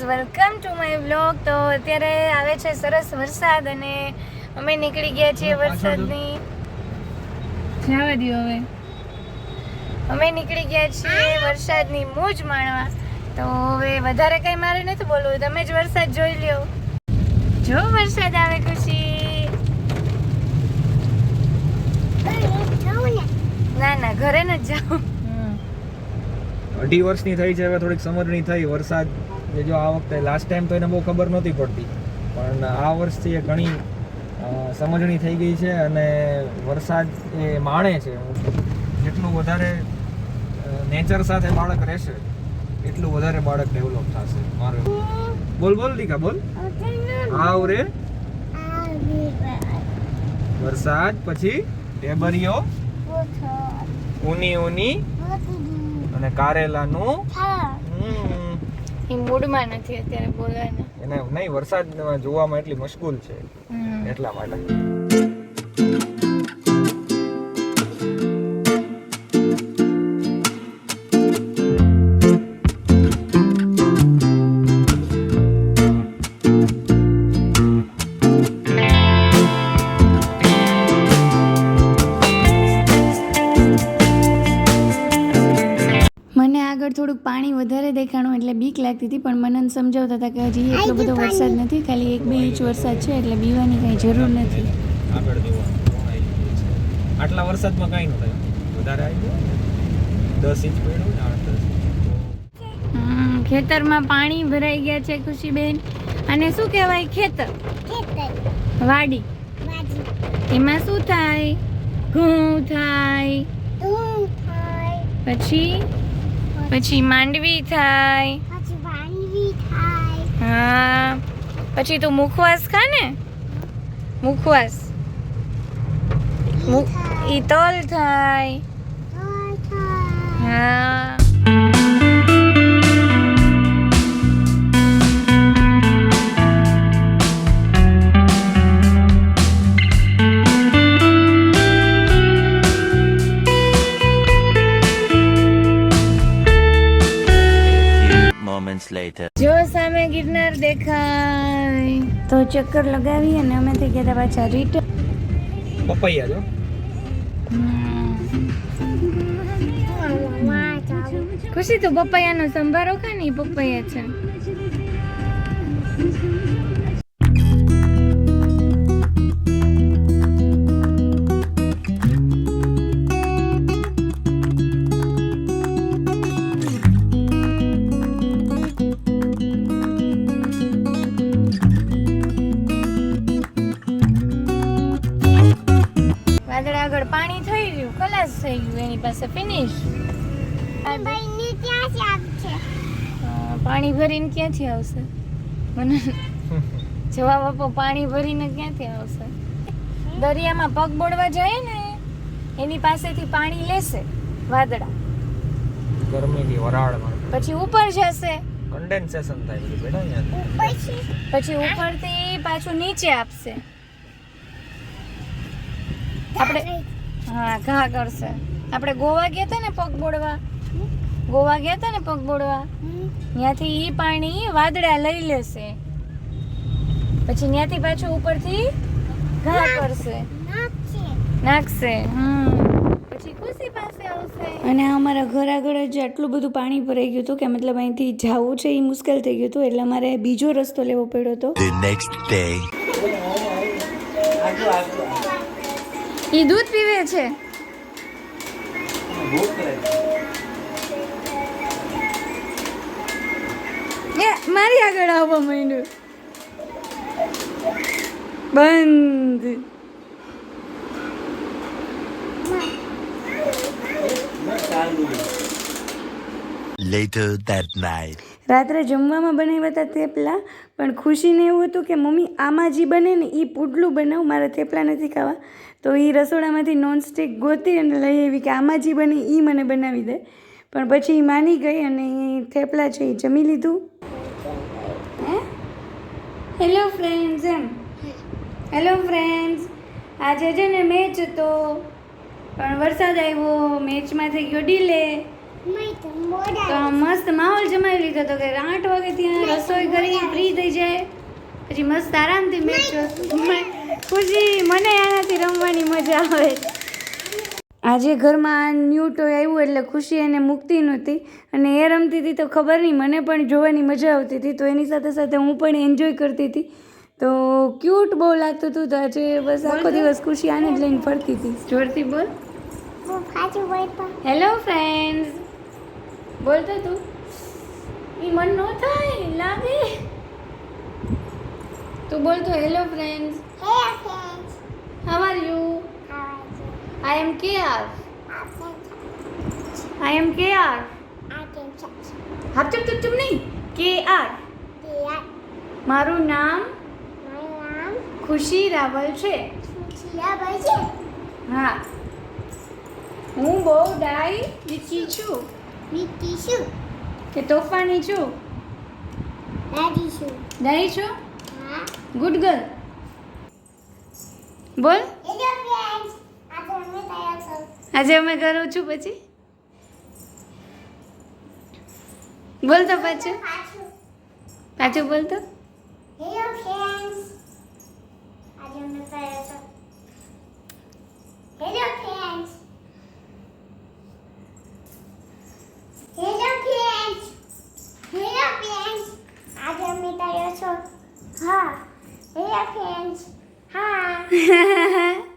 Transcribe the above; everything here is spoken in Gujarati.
Welcome to my vlog. તો અત્યારે આવે છે સરસ વરસાદ અને અમે નીકળી ગયા છીએ વરસાદની જવા દો હવે અમે નીકળી ગયા છીએ વરસાદની મોજ માણવા. તો હવે વધારે કંઈ મારે નથી બોલવું, તમે જ વરસાદ જોઈ લ્યો. જો વરસાદ આવે ખુશી. ના ના ઘરે ન જાઉં. 2.5 વર્ષની થઈ છે, હવે થોડીક સમજણી થઈ. વરસાદ જો આ વખતે લાસ્ટ ટાઈમ તો એને બહુ ખબર નહોતી પડતી, પણ આ વર્ષથી એ ઘણી સમજણી થઈ ગઈ છે અને વરસાદ એ માણે છે. જેટલું વધારે નેચર સાથે બાળક રહેશે એટલું વધારે બાળક ડેવલપ થશે. મારું બોલ બોલ દીકા બોલ. આવ રે વરસાદ પછી ટેબરિયો ઊની ઊની અને કારેલાનું એ મૂડમાં નથી અત્યારે બોલવાના. એને નહીં, વરસાદ જોવામાં એટલી મશગુલ છે એટલા માટે. મને આગળ થોડુંક પાણી વધારે દેખાણું એટલે બીક લાગતી હતી, પણ મને સમજાવતા હતા કે હજી એટલો બધો વરસાદ નથી, ખાલી 1-2 ઇંચ વરસાદ છે એટલે બીવાની કાંઈ જરૂર નથી. આગળ જોવાનું આટલા વરસાદમાં કાંઈ ન થાય, વધારે આવી ગયો 10 ઇંચ પડ્યું ને 8-10. ખેતરમાં પાણી ભરાઈ ગયા છે ખુશીબેન. અને શું કહેવાય? ખેતર, વાડી. એમાં શું થાય? ઘઉં થાય, પછી માંડવી થાય. હા, પછી તું મુખવાસ ખા ને, મુખવાસ. ઈ તલ થાય. હા. જો સામે ગિરનાર દેખાય તો ચક્કર લગાવી અને અમે થઈ ગયા પાછા રિટર્ન. પપૈયા જો ખુશી તું પપૈયાનો સંભારો ખા ને, પપૈયા છે. આગળ પાણી થઈ રહ્યું, ખલાસ થઈ ગયું એની પાસે, ફિનિશ. પાણી ભરીને ક્યાંથી આવશે? મને જવાબ આપો, પાણી ભરીને ક્યાંથી આવશે? દરિયામાં પગ બોળવા જાય ને એની પાસેથી પાણી લેશે વાદળા, ગરમીની વરાળમાં, પછી ઉપર જશે, કન્ડેન્સેશન થાય બધું બેટા અહીંયા, પછી ઉપરથી પાછું નીચે આપશે. આપણે હા ઘા કરશે. આપણે ગોવા ગયા હતા ને પગ બોળવા, ત્યાંથી ઈ પાણી વાદળા લઈ લેશે, પછી ત્યાંથી પાછું ઉપરથી ઘા કરશે, નાખશે. પછી ખુશી પાસે આવશે. અને અમારા ઘર આગળ જ આટલું બધું પાણી ભરાઈ ગયું હતું કે મતલબ અહીંથી જવું છે એ મુશ્કેલ થઈ ગયું હતું, એટલે અમારે બીજો રસ્તો લેવો પડ્યો હતો. ઈ દૂધ પીવે છે. મારી આગળ આવવા માંડ્યું. બંધ. Later that night. રાત્રે જમવામાં બનાવ્યા હતા થેપલા, પણ ખુશીને એવું હતું કે મમ્મી આમાં જે બને ને એ પુડલું બનાવ, મારે થેપલા નથી ખાવા. તો એ રસોડામાંથી નોનસ્ટિક ગોતી અને લઈ આવી કે આમાં જે બને એ મને બનાવી દે. પણ પછી એ માની ગઈ અને એ થેપલા છે એ જમી લીધું. Hello friends, hello friends. આજે છે ને મેચ હતો, પણ વરસાદ આવ્યો, મેચમાં થઈ ગયો ડીલે. તો મસ્ત માહોલ જમાવી લીધો તો કે 8 વાગે ત્યાં રસોઈ કરી ફ્રી થઈ જાય પછી મસ્ત આરામથી મેચ ખુશી મને આનાથી રમવાની મજા આવે આજે ઘરમાં ન્યૂ ટોય આવ્યું એટલે ખુશી એને મૂકતી નહોતી અને એ રમતી હતી તો ખબર નહીં મને પણ જોવાની મજા આવતી હતી તો એની સાથે સાથે હું પણ એન્જોય કરતી હતી તો ક્યુટ બહુ લાગતું હતું તો આજે બસ આખો દિવસ ખુશી આને જ લઈને ફરતી હતી જોરથી બોલ હેલો ફ્રેન્ડ્સ બોલતો તું એ મન નો થાય લાગે તું બોલતો hello friends how are you I am KR. I am KR. હાપ ચુપ ચુપ ચુપ નહીં KR. મારું નામ ખુશી રાવલ છે હા હું બહુ ડાઈ છું કે તોફાની છું ડાઈ છું ગુડ ગર્લ બોલ આજે અમે કરું છું પછી બોલતો પાછું બોલતો હેલો ફ્રેન્ડ્સ આજે અમે તૈયાર છો હેલો ફ્રેન્ડ્સ આજે અમે તૈયાર છો હા હેલો ફ્રેન્ડ્સ હા